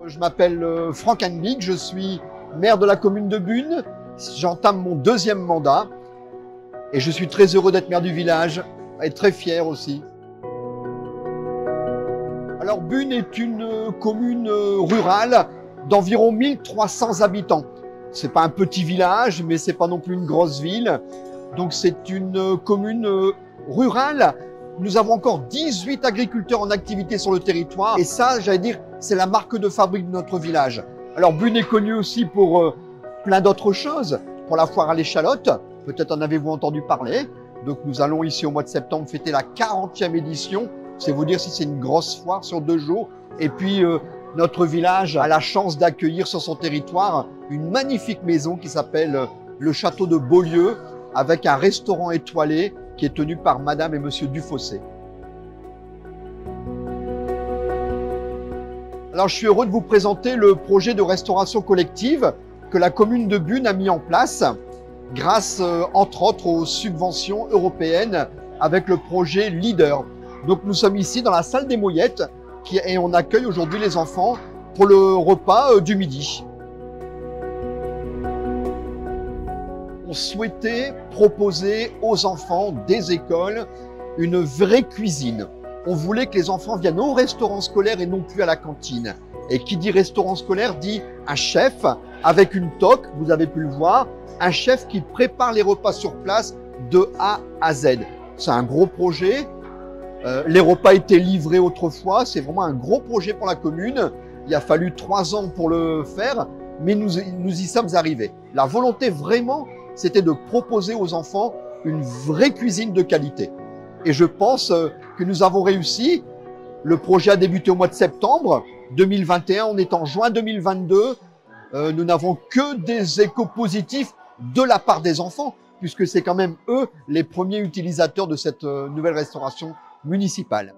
Je m'appelle Franck Hannebick, je suis maire de la commune de Bunes. J'entame mon deuxième mandat et je suis très heureux d'être maire du village et très fier aussi. Alors Bunes est une commune rurale d'environ 1300 habitants. C'est pas un petit village, mais c'est pas non plus une grosse ville. Donc c'est une commune rurale. Nous avons encore 18 agriculteurs en activité sur le territoire. Et ça, j'allais dire, c'est la marque de fabrique de notre village. Alors Bunes est connu aussi pour plein d'autres choses. Pour la foire à l'échalote, peut-être en avez-vous entendu parler. Donc nous allons ici au mois de septembre fêter la 40e édition. C'est vous dire si c'est une grosse foire sur 2 jours. Et puis notre village a la chance d'accueillir sur son territoire une magnifique maison qui s'appelle le Château de Beaulieu, avec un restaurant étoilé qui est tenu par Madame et Monsieur Dufossé. Alors je suis heureux de vous présenter le projet de restauration collective que la commune de Bunes a mis en place grâce entre autres aux subventions européennes avec le projet Leader. Donc nous sommes ici dans la salle des Moyettes et on accueille aujourd'hui les enfants pour le repas du midi. On souhaitait proposer aux enfants des écoles une vraie cuisine. On voulait que les enfants viennent au restaurant scolaire et non plus à la cantine. Et qui dit restaurant scolaire dit un chef avec une toque, vous avez pu le voir, un chef qui prépare les repas sur place de A à Z. C'est un gros projet. Les repas étaient livrés autrefois. C'est vraiment un gros projet pour la commune. Il a fallu 3 ans pour le faire, mais nous y sommes arrivés. La volonté vraiment, c'était de proposer aux enfants une vraie cuisine de qualité. Et je pense que nous avons réussi. Le projet a débuté au mois de septembre 2021. On est en juin 2022. Nous n'avons que des échos positifs de la part des enfants, puisque c'est quand même eux les premiers utilisateurs de cette nouvelle restauration municipale.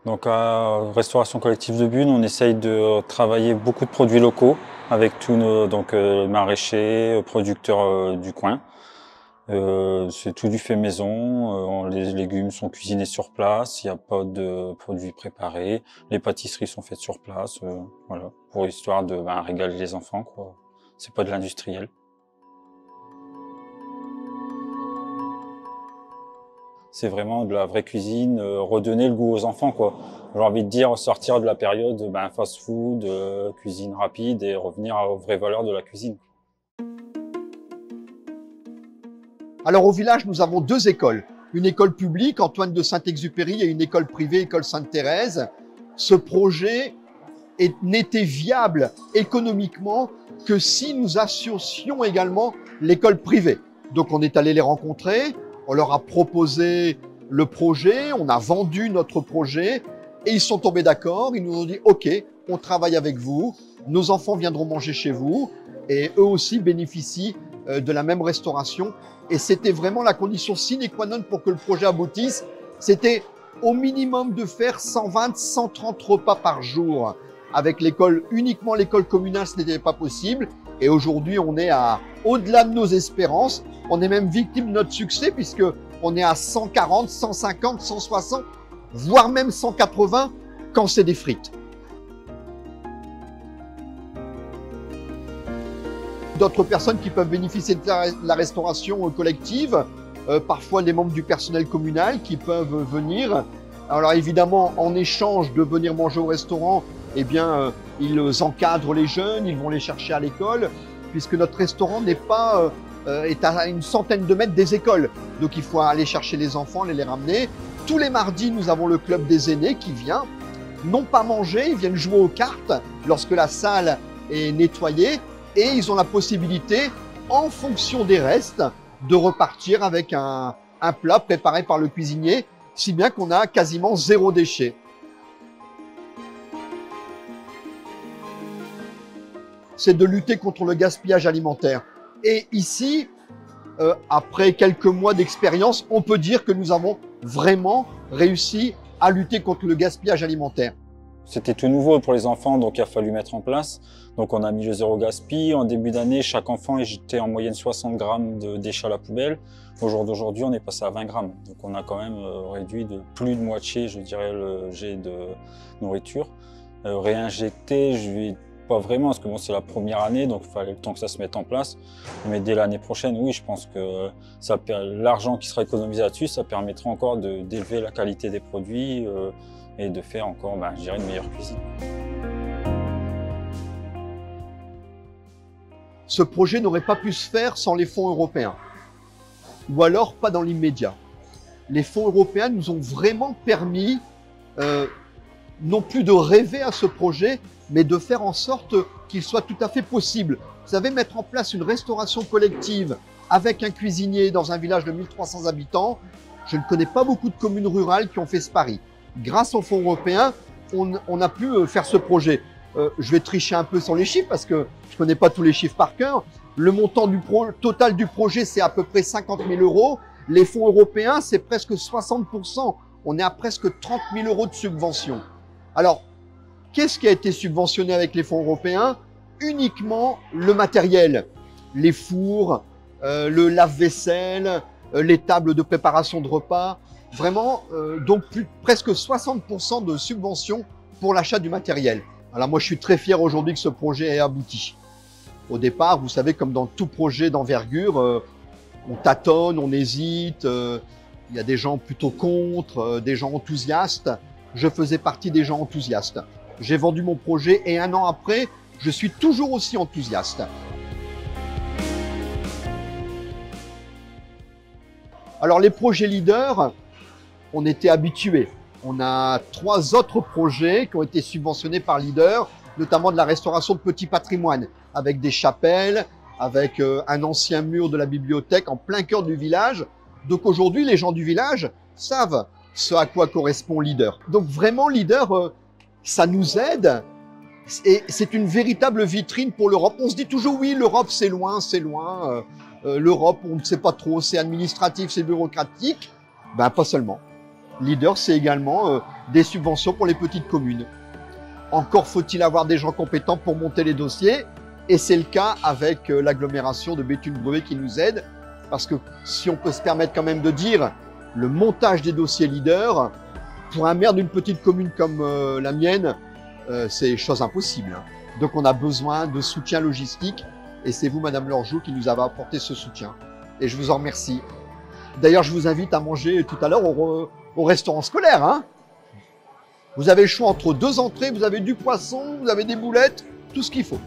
Donc à Restauration Collective de Bunes, on essaye de travailler beaucoup de produits locaux avec tous nos maraîchers, producteurs du coin. C'est tout du fait maison, les légumes sont cuisinés sur place, il n'y a pas de produits préparés, les pâtisseries sont faites sur place, voilà, pour histoire de régaler les enfants, quoi. C'est pas de l'industriel. C'est vraiment de la vraie cuisine, redonner le goût aux enfants, quoi. J'ai envie de dire sortir de la période fast-food, cuisine rapide et revenir aux vraies valeurs de la cuisine. Alors au village, nous avons 2 écoles. Une école publique, Antoine de Saint-Exupéry, et une école privée, École Sainte-Thérèse. Ce projet n'était viable économiquement que si nous associons également l'école privée. Donc on est allé les rencontrer, on leur a proposé le projet, on a vendu notre projet et ils sont tombés d'accord. Ils nous ont dit « Ok, on travaille avec vous, nos enfants viendront manger chez vous et eux aussi bénéficient de la même restauration. » Et c'était vraiment la condition sine qua non pour que le projet aboutisse. C'était au minimum de faire 120-130 repas par jour. Avec l'école, uniquement l'école communale, ce n'était pas possible. Et aujourd'hui, on est au-delà de nos espérances. On est même victime de notre succès puisque on est à 140, 150, 160, voire même 180 quand c'est des frites. D'autres personnes qui peuvent bénéficier de la restauration collective, parfois les membres du personnel communal qui peuvent venir. Alors évidemment, en échange de venir manger au restaurant, eh bien, ils encadrent les jeunes, ils vont les chercher à l'école, puisque notre restaurant n'est pas est à une centaine de mètres des écoles. Donc il faut aller chercher les enfants, les ramener. Tous les mardis, nous avons le club des aînés qui vient, non pas manger, ils viennent jouer aux cartes lorsque la salle est nettoyée. Et ils ont la possibilité, en fonction des restes, de repartir avec un plat préparé par le cuisinier, si bien qu'on a quasiment 0 déchet. C'est de lutter contre le gaspillage alimentaire. Et ici, après quelques mois d'expérience, on peut dire que nous avons vraiment réussi à lutter contre le gaspillage alimentaire. C'était tout nouveau pour les enfants, donc il a fallu mettre en place. Donc on a mis le zéro gaspille. En début d'année, chaque enfant jetait en moyenne 60 grammes de déchets à la poubelle. Au jour d'aujourd'hui, on est passé à 20 grammes. Donc on a quand même réduit de plus de moitié, je dirais, le jet de nourriture. Réinjecter, je vais pas vraiment, parce que bon, c'est la première année, donc il fallait le temps que ça se mette en place. Mais dès l'année prochaine, oui, je pense que l'argent qui sera économisé là-dessus, ça permettra encore d'élever la qualité des produits et de faire encore, je dirais, une meilleure cuisine. Ce projet n'aurait pas pu se faire sans les fonds européens, ou alors pas dans l'immédiat. Les fonds européens nous ont vraiment permis non plus de rêver à ce projet, mais de faire en sorte qu'il soit tout à fait possible. Vous savez, mettre en place une restauration collective avec un cuisinier dans un village de 1300 habitants, je ne connais pas beaucoup de communes rurales qui ont fait ce pari. Grâce aux fonds européens, on a pu faire ce projet. Je vais tricher un peu sur les chiffres parce que je ne connais pas tous les chiffres par cœur. Le montant total du projet, c'est à peu près 50 000 €. Les fonds européens, c'est presque 60%. On est à presque 30 000 € de subvention. Alors, qu'est-ce qui a été subventionné avec les fonds européens? Uniquement le matériel, les fours, le lave-vaisselle, les tables de préparation de repas. Vraiment, donc presque 60% de subvention pour l'achat du matériel. Alors moi, je suis très fier aujourd'hui que ce projet ait abouti. Au départ, vous savez, comme dans tout projet d'envergure, on tâtonne, on hésite, il y a des gens plutôt contre, des gens enthousiastes. Je faisais partie des gens enthousiastes. J'ai vendu mon projet et 1 an après, je suis toujours aussi enthousiaste. Alors les projets leaders, on était habitués. On a 3 autres projets qui ont été subventionnés par Leader, notamment de la restauration de petits patrimoines, avec des chapelles, avec un ancien mur de la bibliothèque en plein cœur du village. Donc aujourd'hui, les gens du village savent ce à quoi correspond Leader. Donc vraiment, Leader, ça nous aide et c'est une véritable vitrine pour l'Europe. On se dit toujours, oui, l'Europe, c'est loin, c'est loin. L'Europe, on ne sait pas trop, c'est administratif, c'est bureaucratique. Ben, pas seulement. Leader, c'est également des subventions pour les petites communes. Encore faut-il avoir des gens compétents pour monter les dossiers. Et c'est le cas avec l'agglomération de Béthune-Breuer qui nous aide. Parce que si on peut se permettre quand même de dire, le montage des dossiers Leader, pour un maire d'une petite commune comme la mienne, c'est chose impossible. Donc on a besoin de soutien logistique. Et c'est vous, Madame Lorjou, qui nous avez apporté ce soutien. Et je vous en remercie. D'ailleurs, je vous invite à manger tout à l'heure au restaurant scolaire. Hein. Vous avez le choix entre 2 entrées, vous avez du poisson, vous avez des boulettes, tout ce qu'il faut.